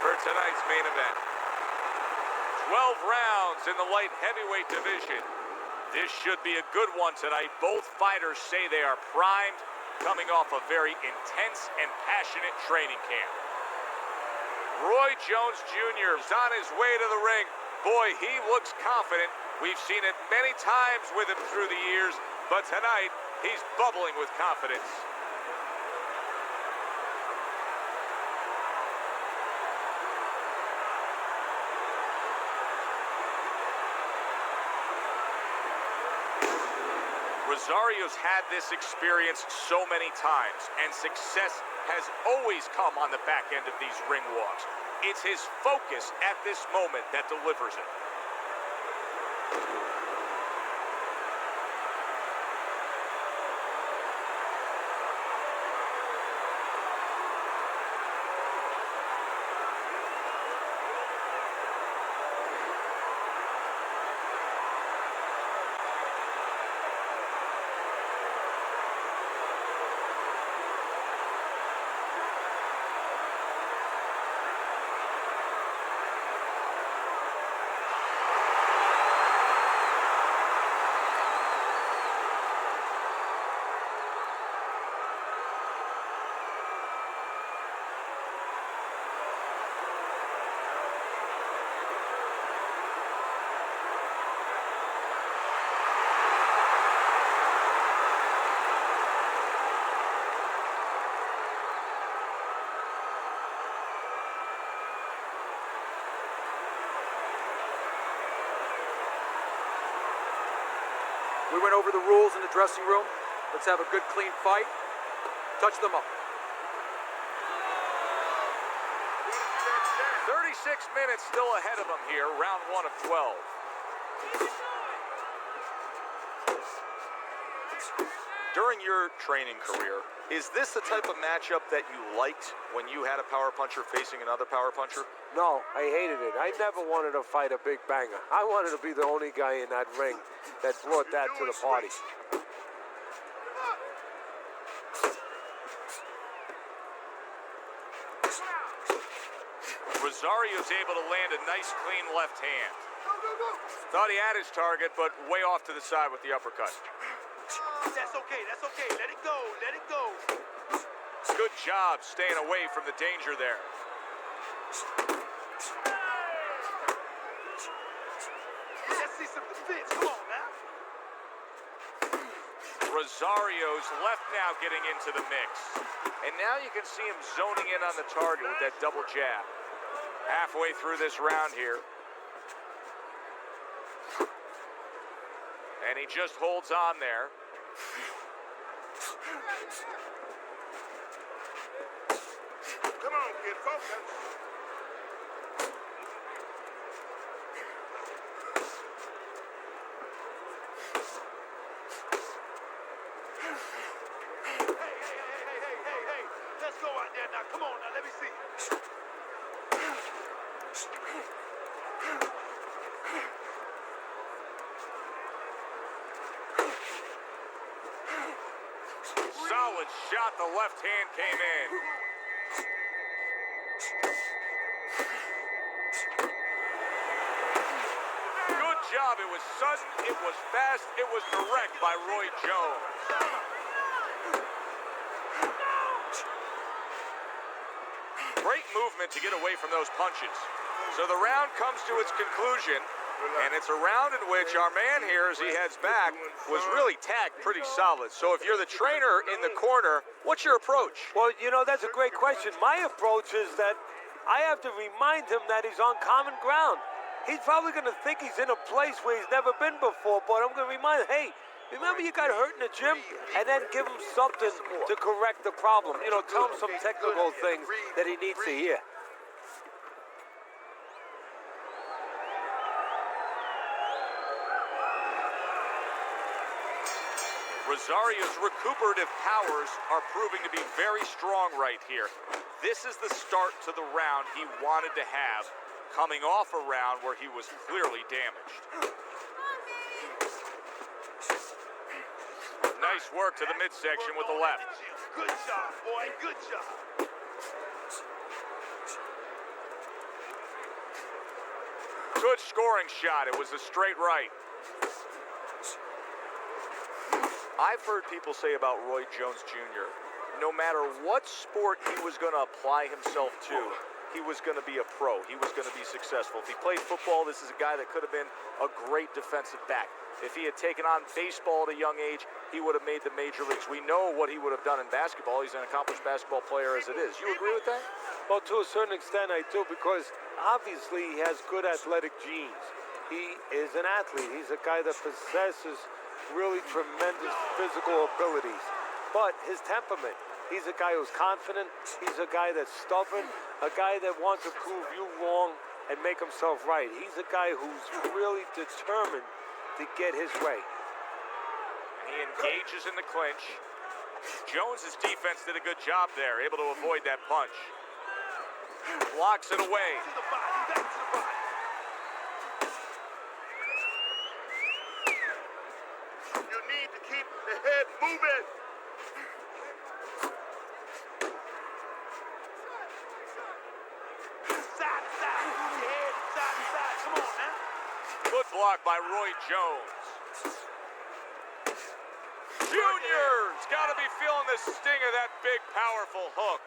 for tonight's main event. 12 rounds in the light heavyweight division. This should be a good one tonight. Both fighters say they are primed, coming off a very intense and passionate training camp. Roy Jones Jr. is on his way to the ring. Boy, he looks confident. We've seen it many times with him through the years, but tonight, he's bubbling with confidence. Rosario's had this experience so many times, and success has always come on the back end of these ring walks. It's his focus at this moment that delivers it. We went over the rules in the dressing room. Let's have a good, clean fight. Touch them up. 36 minutes still ahead of him here, round 1 of 12. During your training career, is this the type of matchup that you liked when you had a power puncher facing another power puncher? No, I hated it. I never wanted to fight a big banger. I wanted to be the only guy in that ring that brought that to the party. Rosario's able to land a nice, clean left hand. Thought he had his target, but way off to the side with the uppercut. That's okay, that's okay. Let it go, let it go. Good job staying away from the danger there. Let's see some defense. Come on now. Rosario's left now getting into the mix. And now you can see him zoning in on the target with that double jab. Halfway through this round here. And he just holds on there. Come on, kid, focus. Hey. Let's go out there now. Come on now, let me see. Solid shot, the left hand came in. Good job, it was sudden, it was fast, it was direct by Roy Jones. Great movement to get away from those punches. So the round comes to its conclusion. And it's a round in which our man here, as he heads back, was really tagged pretty solid. So if you're the trainer in the corner, what's your approach? Well, you know, that's a great question. My approach is that I have to remind him that he's on common ground. He's probably going to think he's in a place where he's never been before, but I'm going to remind him, hey, remember you got hurt in the gym? And then give him something to correct the problem. You know, tell him some technical things that he needs to hear. Rosario's recuperative powers are proving to be very strong right here. This is the start to the round he wanted to have, coming off a round where he was clearly damaged. Nice work to the midsection with the left. Good job, boy, good job. Good scoring shot. It was a straight right. I've heard people say about Roy Jones Jr., no matter what sport he was going to apply himself to, he was going to be a pro. He was going to be successful. If he played football, this is a guy that could have been a great defensive back. If he had taken on baseball at a young age, he would have made the major leagues. We know what he would have done in basketball. He's an accomplished basketball player as it is. You agree with that? Well, to a certain extent, I do, because obviously he has good athletic genes. He is an athlete. He's a guy that possesses really tremendous physical abilities. But his temperament, he's a guy who's confident. He's a guy that's stubborn, a guy that wants to prove you wrong and make himself right. He's a guy who's really determined to get his way. He engages in the clinch. Jones's defense did a good job there, able to avoid that punch. Blocks it away. To the body, back to the body. You need to keep the head moving. Side to side, move your head side to side. Come on now. Good block by Roy Jones. Junior's got to be feeling the sting of that big, powerful hook.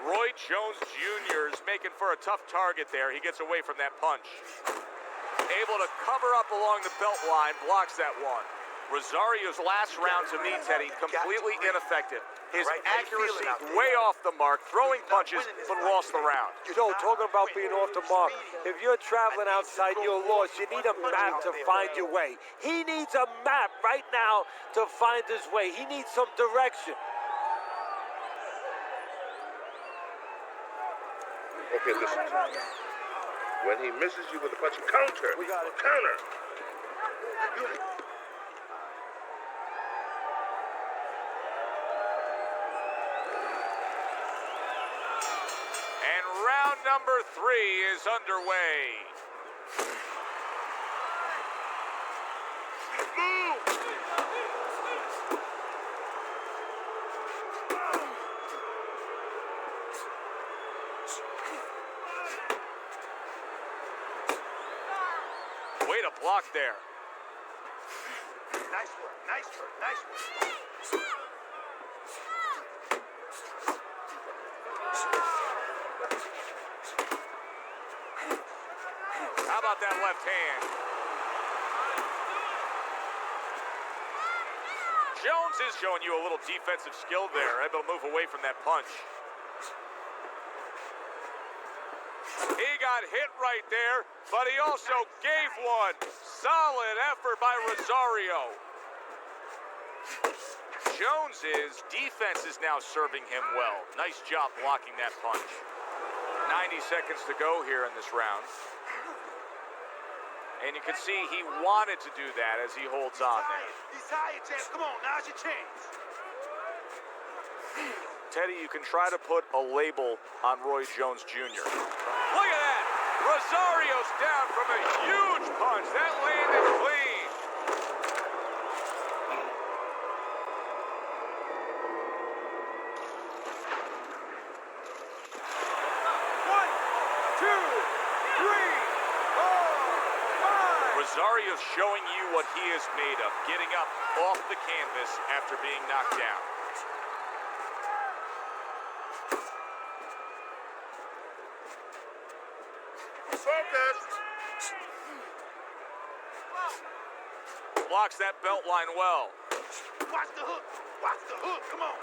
Roy Jones Jr. is making for a tough target there. He gets away from that punch. Able to cover up along the belt line, blocks that one. Rosario's last round to me, Teddy, completely ineffective. His accuracy way off the mark, throwing punches, but lost the round. Joe, talking about being off the mark, if you're traveling outside, you're lost. You need a map to find your way. He needs a map right now to find his way. He needs some direction. Okay, listen. When he misses you with a punch, counter. We got it. Counter. And round number 3 is underway. Move. Way to block there. Nice work, nice work, nice work. How about that left hand? Jones is showing you a little defensive skill there, able to move away from that punch. He got hit right there, but he also gave one. Solid effort by Rosario. Jones's defense is now serving him well. Nice job blocking that punch. 90 seconds to go here in this round. And you can see he wanted to do that as he holds on there. He's tired, champ. Come on, now's your chance. Teddy, you can try to put a label on Roy Jones Jr. Look at that! Rosario's down from a huge punch. That landed clean. One, two, three, four, five. Rosario's showing you what he is made of, getting up off the canvas after being knocked down. Focus. Blocks that belt line well. Watch the hook. Watch the hook. Come on.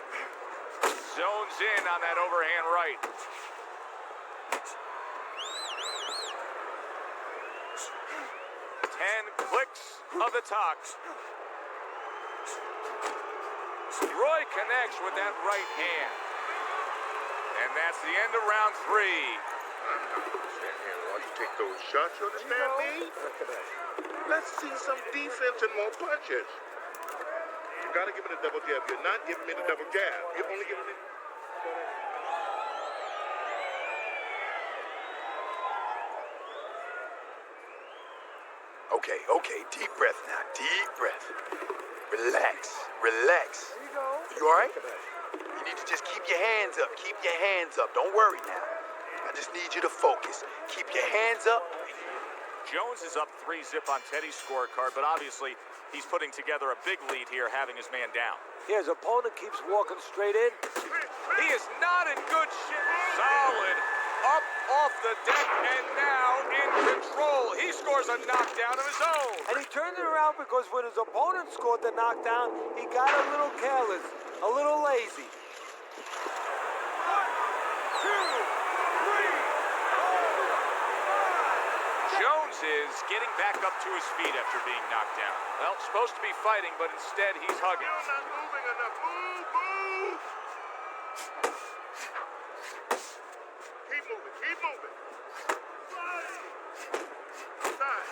Zones in on that overhand right. 10 clicks of the talk. Roy connects with that right hand. And that's the end of round 3. Stand here while you take those shots, you understand me? Let's see some defense and more punches. You gotta give me the double jab. You're not giving me the double jab. You're only giving me... Okay, deep breath now, deep breath. Relax. You all right? You need to just keep your hands up, Don't worry now. I just need you to focus. Keep your hands up. Jones is up 3-zip on Teddy's scorecard, but obviously he's putting together a big lead here, having his man down. Yeah, his opponent keeps walking straight in. He is not in good shape. Solid. Up off the deck and now in control. He scores a knockdown of his own. And he turned it around because when his opponent scored the knockdown, he got a little careless, a little lazy. 1, 2, 3, 4, 5. Jones is getting back up to his feet after being knocked down. Well, supposed to be fighting, but instead he's hugging. You're not moving enough. Move, move. Keep moving, keep moving. Side, side.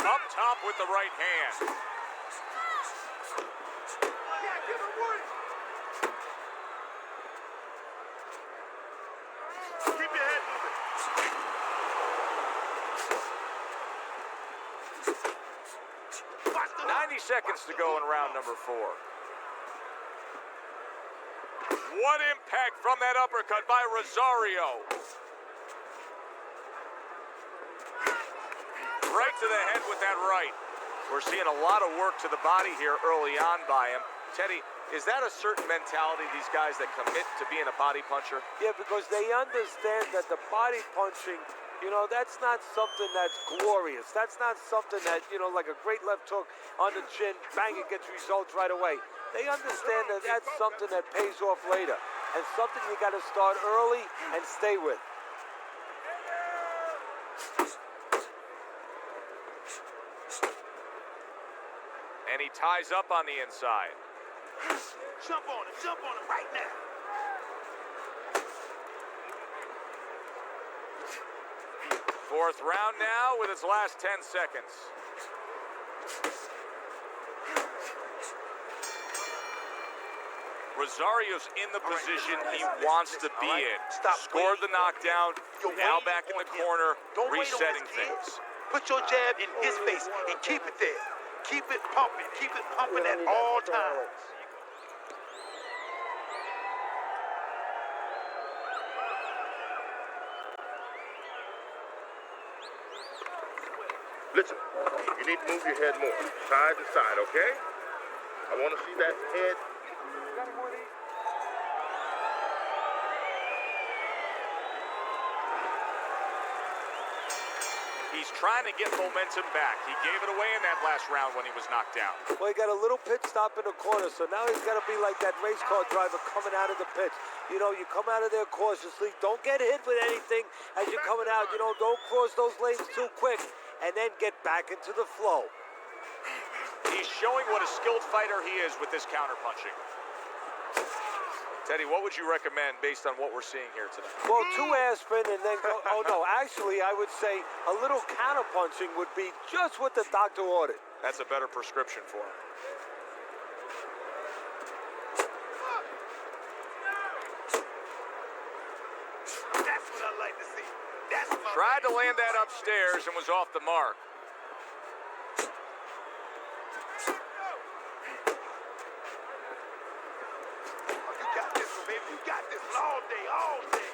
Up top with the right hand. Keep your head moving. 90 seconds to go in round number 4. What impact from that uppercut by Rosario. Right to the head with that right. We're seeing a lot of work to the body here early on by him. Teddy, is that a certain mentality, these guys that commit to being a body puncher? Yeah, because they understand that the body punching, you know, that's not something that's glorious. That's not something that, you know, like a great left hook on the chin, bang, it gets results right away. They understand that that's something that pays off later and something you got to start early and stay with. And he ties up on the inside. Jump on him right now. Fourth round now with its last 10 seconds. Rosario's in the position he wants to be in. Scored the knockdown, now back in the corner, resetting things. Put your jab in his face and keep it there. Keep it pumping at all times. Listen, you need to move your head more, side to side, okay? I want to see that head. He's trying to get momentum back. He gave it away in that last round when he was knocked down. Well, he got a little pit stop in the corner, so now he's got to be like that race car driver coming out of the pits. You know, you come out of there cautiously. Don't get hit with anything as you're coming out. You know, don't cross those lanes too quick, and then get back into the flow. He's showing what a skilled fighter he is with this counterpunching. Teddy, what would you recommend based on what we're seeing here tonight? Well, 2 aspirin and then go, oh no, actually I would say a little counterpunching would be just what the doctor ordered. That's a better prescription for him. That's what I like to see. That's my Tried to land that upstairs and was off the mark. all day.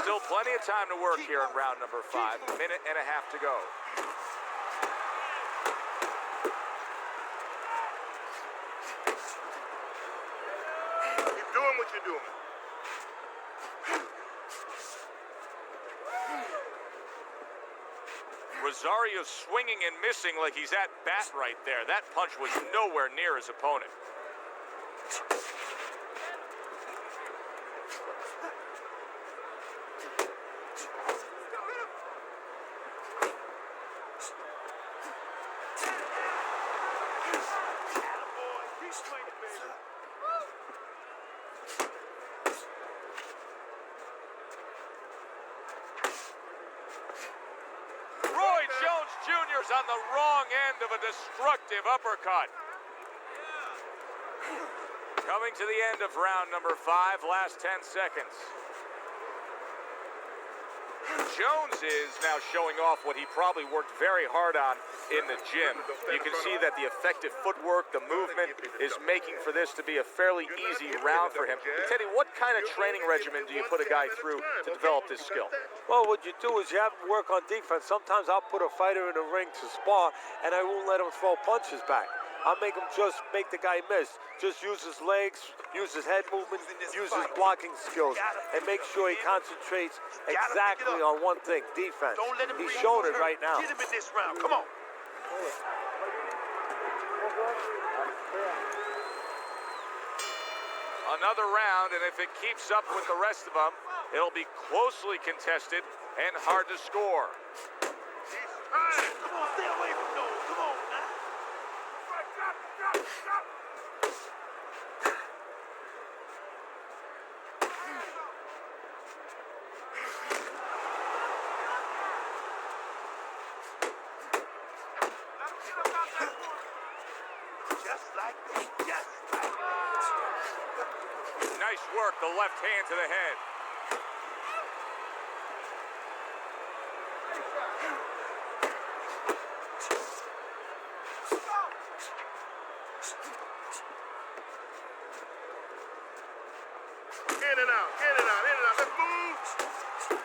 Still plenty of time to work here in round number 5. A minute and a half to go. Keep doing what you're doing. Rosario swinging and missing like he's at bat right there. That punch was nowhere near his opponent. Jr.'s on the wrong end of a destructive uppercut. Coming to the end of round number 5, last 10 seconds. Jones is now showing off what he probably worked very hard on in the gym. You can see that the effective footwork, the movement, is making for this to be a fairly easy round for him. Teddy, what kind of training regimen do you put a guy through to develop this skill? Well, what you do is you have him work on defense. Sometimes I'll put a fighter in a ring to spar, and I won't let him throw punches back. I'll make him just make the guy miss. Just use his legs, use his head movement, use his blocking skills, and make sure he concentrates exactly on one thing, defense. He's showing it right now. Get him in this round. Come on. Another round, and if it keeps up with the rest of them, it'll be closely contested and hard to score. Come on, stay away from those. Come on, man. Just like that. Just like that. Nice work, the left hand to the head. In and out, in and out, in and out. Let's move.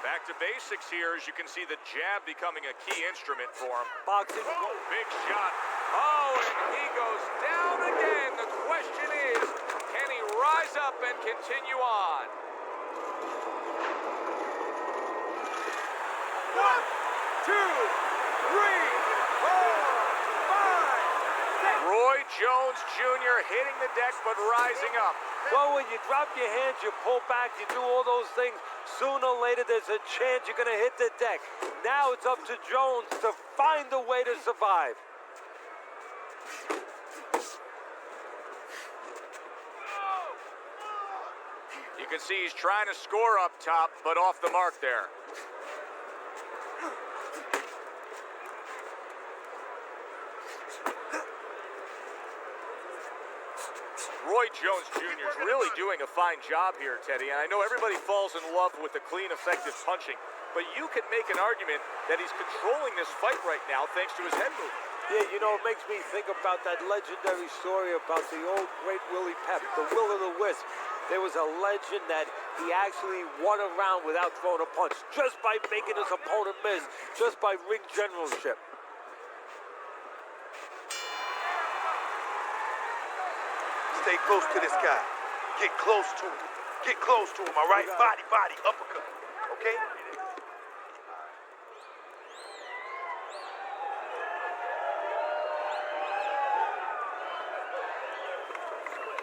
Back to basics here, as you can see the jab becoming a key instrument for him. Boxing. Big shot. Oh, and he goes down again. The question is, can he rise up and continue on? 1, 2, 3, 4, 5, 6. Roy Jones Jr. hitting the deck but rising up. Well, when you drop your hands, you pull back, you do all those things, sooner or later there's a chance you're going to hit the deck. Now it's up to Jones to find a way to survive. You can see he's trying to score up top, but off the mark there. Roy Jones Jr. is really doing a fine job here, Teddy, and I know everybody falls in love with the clean, effective punching, but you can make an argument that he's controlling this fight right now thanks to his head movement. Yeah, you know, it makes me think about that legendary story about the old great Willie Pep, the Will o' the Wisp. There was a legend that he actually won a round without throwing a punch, just by making his opponent miss, just by ring generalship. Stay close to this guy. Get close to him. Get close to him, all right? Body, body, uppercut. Okay?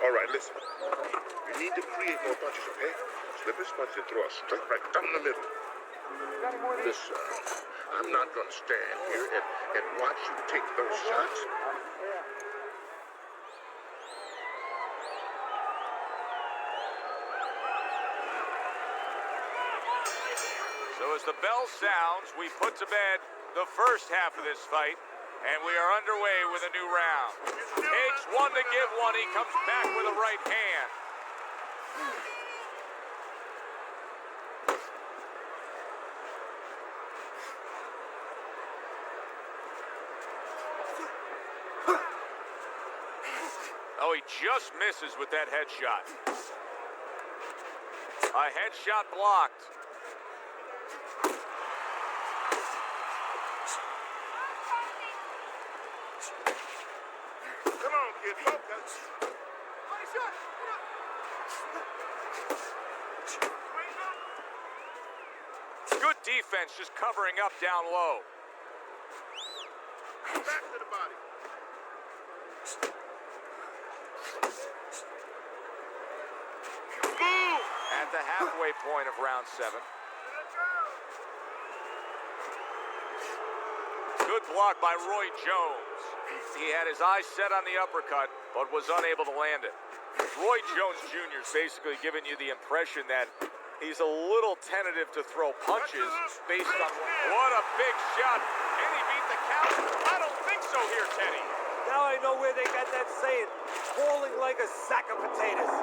All right, listen. You need to create more punches, okay? Slip his punch and throw a straight right down the middle. Listen, I'm not going to stand here and watch you take those shots. So as the bell sounds, we put to bed the first half of this fight, and we are underway with a new round. Takes one to give one. He comes back with a right hand. Oh, he just misses with that headshot. A headshot blocked. Come on, kid, focus. Good defense, just covering up down low. Back to the body. Move! At the halfway point of round 7. Good block by Roy Jones. He had his eyes set on the uppercut, but was unable to land it. Roy Jones Jr. is basically giving you the impression that he's a little tentative to throw punches based on what a big shot. And he beat the count. I don't think so here, Teddy. Now I know where they got that saying, falling like a sack of potatoes.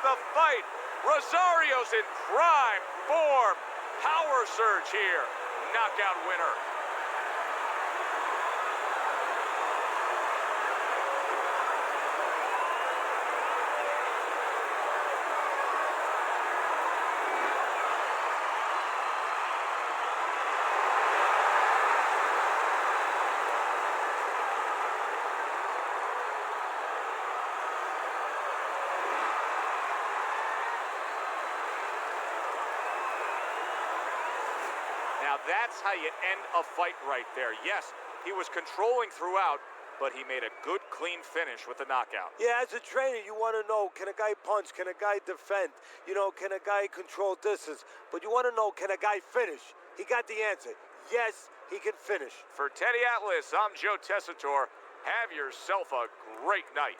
the fight. Rosario's in prime form. Power surge here. Knockout winner. Now that's how you end a fight right there. Yes, he was controlling throughout, but he made a good, clean finish with the knockout. Yeah, as a trainer, you want to know, can a guy punch? Can a guy defend? You know, can a guy control distance? But you want to know, can a guy finish? He got the answer. Yes, he can finish. For Teddy Atlas, I'm Joe Tessitore. Have yourself a great night.